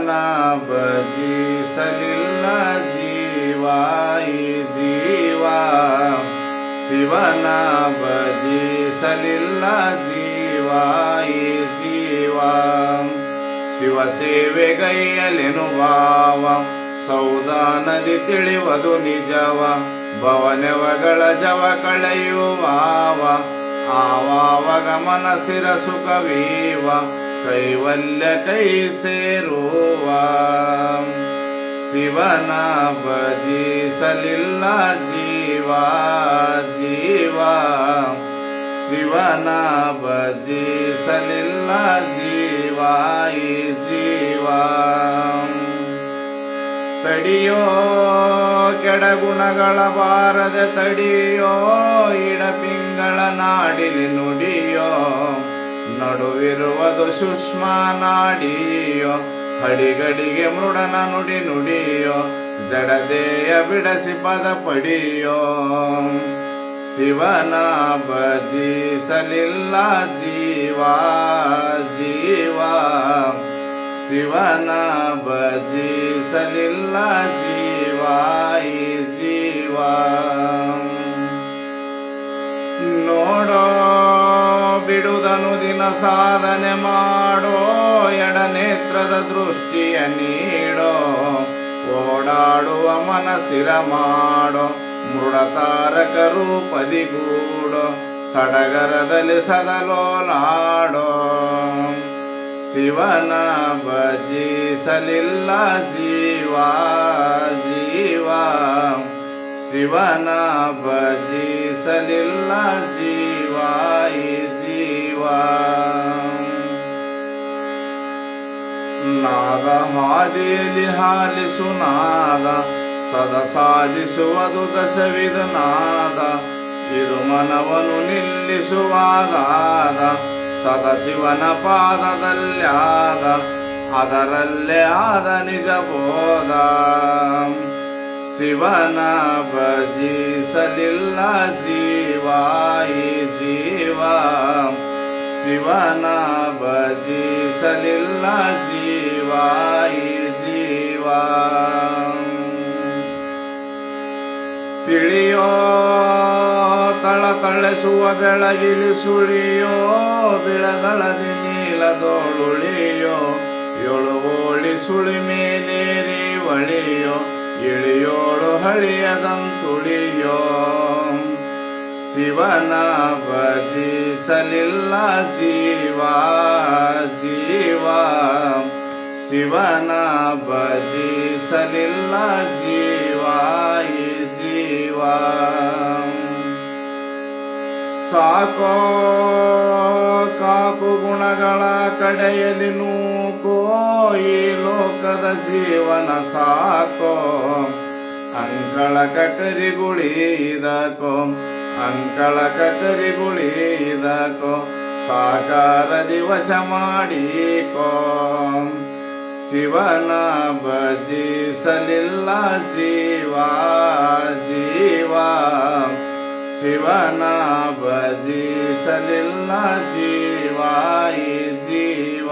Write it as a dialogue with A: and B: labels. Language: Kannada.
A: ಶಿವನ ಭಜಿಸಲಿಲ್ಲ ಜೀವ ಈ ಜೀವ, ಶಿವನ ಭಜಿಸಲಿಲ್ಲ ಜೀವ ಈ ಜೀವ. ಶಿವ ಸೇವೆಗೈಯಲೆನು ಭಾವ, ಸೌದ ನದಿ ತಿಳಿವದು ನಿಜವ, ಭವನೆವಗಳ ಜವ ಕಳೆಯುವಾವ, ಆವಾವ ಮನಸ್ಸಿರ ಸುಖವೀವ, ಕೈವಲ್ಯ ಕೈ ಸೇರುವ. ಶಿವನ ಭಜಿಸಲಿಲ್ಲ ಜೀವ ಜೀವ, ಶಿವನ ಭಜಿಸಲಿಲ್ಲ ಜೀವ ಈ ಜೀವ. ತಡಿಯೋ ಕೆಡಗುಣಗಳ ಬಾರದೆ ತಡಿಯೋ, ಇಡಪಿಂಗಳ ನಾಡಿಲಿ ನುಡಿಯೋ, ನಡುವಿರುವುದು ಸೂಕ್ಷ್ಮ ನಾಡಿಯೋ, ಹಡಿಗಡಿಗೆ ಮೃಡನ ನುಡಿ ನುಡಿಯೋ, ಜಡದೇಯ ಬಿಡಸಿ ಪದ ಪಡಿಯೋ. ಶಿವನ ಭಜಿಸಲಿಲ್ಲ ಜೀವ ಜೀವ, ಶಿವನ ಭಜಿಸಲಿಲ್ಲ ಜೀವ ಈ ಜೀವ. ನೋಡೋ ಬಿಡುದನು ದಿನ ಸಾಧನೆ ಮಾಡೋ, ಎಡನೇತ್ರದ ದೃಷ್ಟಿಯ ನೀಡೋ, ಓಡಾಡುವ ಮನಸ್ಸಿರ ಮಾಡೋ, ಮೃಡತಾರಕ ರೂಪದಿಗೂಡೋ, ಸಡಗರದಲ್ಲಿ ಸದಲೋಲಾಡೋ. ಶಿವನ ಭಜಿಸಲಿಲ್ಲ ಜೀವ ಜೀವ, ಶಿವನ ಭಜಿಸಲಿಲ್ಲ ಜೀವ ಈ ಜೀವ. ನಾದ ಹಾದಿಯಲ್ಲಿ ಹಾಲಿಸು ನಾದ, ಸದ ಸಾಧಿಸುವುದು ದಶವಿಧ ನಾದ, ಇದು ಮನವನ್ನು ನಿಲ್ಲಿಸುವಾದಾದ, ಸದಶಿವನ ಪಾದದಲ್ಲಾದ, ಅದರಲ್ಲೇ ಆದ ನಿಜ ಬೋಧ. ಶಿವನ ಭಜಿಸಲಿಲ್ಲ ಜೀವ ಈ ಜೀವ, ಶಿವನ ಭಜಿಸಲಿಲ್ಲ ಜೀವ ಈ ಜೀವ. ತಿಳಿಯೋ ತಳತಳಿಸುವ ಬೆಳಗಿಲಿ ಸುಳಿಯೋ, ಬಿಳದಳದಿ ನೀಲದೋಳುಳಿಯೋ, ಎಳುವೋಳಿ ಸುಳಿ ಮೇಲೇರಿ ಒಳಿಯೋ, ಇಳಿಯೋಳು ಹಳಿಯದಂತುಳಿಯೋ. ಶಿವನ ಭಜಿಸಲಿಲ್ಲ ಜೀವ ಜೀವ, ಶಿವನ ಭಜಿಸಲಿಲ್ಲ ಜೀವ ಈ ಜೀವ. ಸಾಕೋ ಕಾಕು ಗುಣಗಳ ಕಡೆಯಲ್ಲಿ ನೂಕೋ, ಈ ಲೋಕದ ಜೀವನ ಸಾಕೋ, ಅಂಕಳಕ ಕರಿಗುಳಿದಕೋ, ಅಂಕಳಕ ಕರಿಗುಳಿದಕೋ, ಸಾಕಾರ ದಿವಸ ಮಾಡಿಕೋ. ಶಿವನ ಭಜಿಸಲಿಲ್ಲ ಜೀವ ಜೀವ, ಶಿವನ ಭಜಿಸಲಿಲ್ಲ ಜೀವ ಈ ಜೀವ.